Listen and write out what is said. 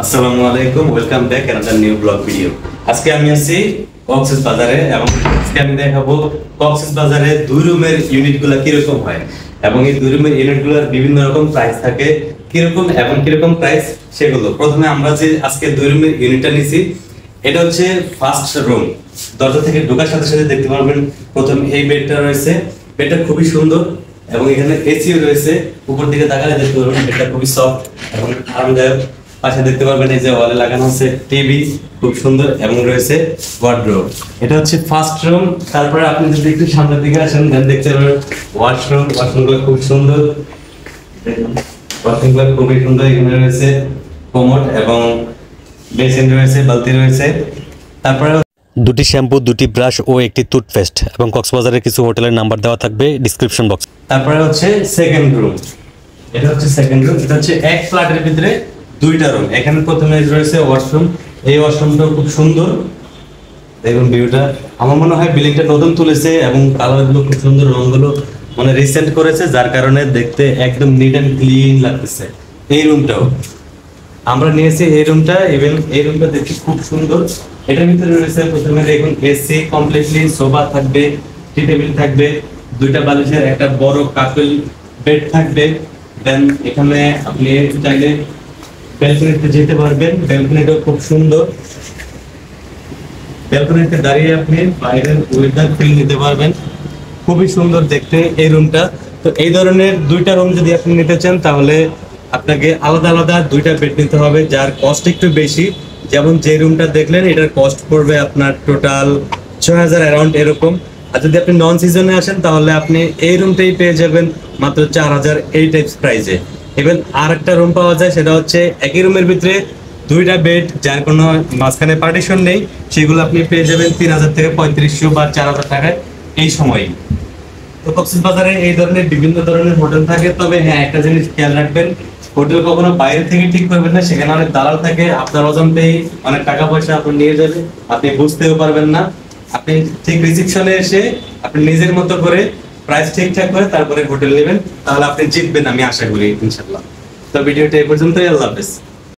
আসসালামু আলাইকুম, welcome back another new blog video. আজকে আমি আছি কক্সেস বাজারে এবং আজকে আমি দেখাবো কক্সেস বাজারে দুই রুমের ইউনিটগুলো কিরকম হয় এবং এই দুই রুমের ইউনিটগুলোর বিভিন্ন রকম প্রাইস থাকে, কিরকম এবং কিরকম প্রাইস সেগুলো। প্রথমে আমরা যে আজকে দুই রুমের ইউনিটটা নিছি, এটা হচ্ছে ফার্স্ট রুম। দরজা থেকে ঢোকার সাথে সাথে দেখতে পারবেন প্রথম এই বেডটা রয়েছে। বেডটা খুবই সুন্দর এবং এখানে এসিও রয়েছে। উপর দিকে তাকালে দেখতে পারবেন বেডটা খুবই সফট এবং আরামদায়ক। পাশে দেখতে পারবেন এই যে ওয়ালে লাগানো আছে টিভি, খুব সুন্দর, এবং রয়েছে ওয়ার্ডরোব। এটা হচ্ছে ফার্স্ট রুম। তারপরে আপনি যদি একটু সামনের দিকে আসেন দেন দেখতে পারবেন ওয়াশরুম। ওয়াশরুমগুলো খুব সুন্দর, ওয়াশরুমগুলো খুবই সুন্দর। এখানে রয়েছে কোমোড এবং বেসিন রয়েছে, বালতি রয়েছে। তারপরে দুটি শ্যাম্পু, দুটি ব্রাশ ও একটি টুথপেস্ট এবং কক্সবাজারের কিছু হোটেলের নাম্বার দেওয়া থাকবে ডিসক্রিপশন বক্স। তারপরে হচ্ছে সেকেন্ড রুম। এটা হচ্ছে সেকেন্ড রুম। এটা হচ্ছে এক ফ্ল্যাটের ভিতরে দুইটা রুম। এখানে প্রথমে রয়েছে ওয়াশরুম। এই ওয়াশরুমটা খুব সুন্দর, দেখুন ভিউটা। আমার মনে হয় বিল্ডিংটা নতুন তুলেছে এবং কালারগুলো খুব সুন্দর, রংগুলো মানে রিসেন্ট করেছে, যার কারণে দেখতে একদম নিট অ্যান্ড ক্লিন লাগতেছে। এই রুমটাও আমরা নিয়েছি, এই রুমটা, ইভেন এই রুমটা দেখতে খুব সুন্দর। এটার ভিতরে রয়েছে প্রথমে দেখুন এসি কমপ্লিটলি, সোফা থাকবে, টি টেবিল থাকবে, দুইটা বালিশের একটা বড় কাপল বেড থাকবে। দেন এখানে আপনি চাইলে ব্যালকনিতে যেতে পারবেন। ব্যালকনিটাও খুব সুন্দর। ব্যালকনিতে দাঁড়িয়ে আপনি বাইরের ওয়েদার ফিল নিতে পারবেন। খুবই সুন্দর দেখতে এই রুমটা। তো এই ধরনের দুইটা রুম যদি আপনি নিতে চান তাহলে আপনাকে আলাদা আলাদা দুইটা বেড নিতে হবে, যার কস্ট একটু বেশি। যেমন যে রুমটা দেখলেন এটার কস্ট পড়বে আপনার টোটাল ৬,০০০ অ্যারাউন্ড এরকম। আর যদি আপনি নন সিজনে আসেন তাহলে আপনি এই রুমটাই পেয়ে যাবেন মাত্র ৪,০০০ এই টাইপস প্রাইসে। ইভেন আর একটা রুম পাওয়া যায়, সেটা হচ্ছে একই রুমের ভিতরে দুইটা বেড, যার কোনো মাঝখানে পার্টিশন নেই, সেগুলো আপনি পেয়ে যাবেন ৩,০০০ থেকে ৩৫০০ বা ৪,০০০ টাকায় এই সময়ই। তো কক্সবাজারে এই ধরনের বিভিন্ন ধরনের হোটেল থাকে। তবে হ্যাঁ, একটা জিনিস খেয়াল রাখবেন, হোটেল কখনো বাইরে থেকে ঠিক করবেন না। সেখানে অনেক দালাল থাকে, আপনার অজান্তেই অনেক টাকা পয়সা আপনি নিয়ে যাবে, আপনি বুঝতেও পারবেন না। আপনি ঠিক রিসিপশনে এসে আপনি নিজের মতো করে প্রাইস ঠিকঠাক করে তারপরে হোটেল নেবেন, তাহলে আপনি জিতবেন, আমি আশা করি ইনশাল্লাহ। তো ভিডিওটা এই পর্যন্তই। আল্লাহ হাফেজ।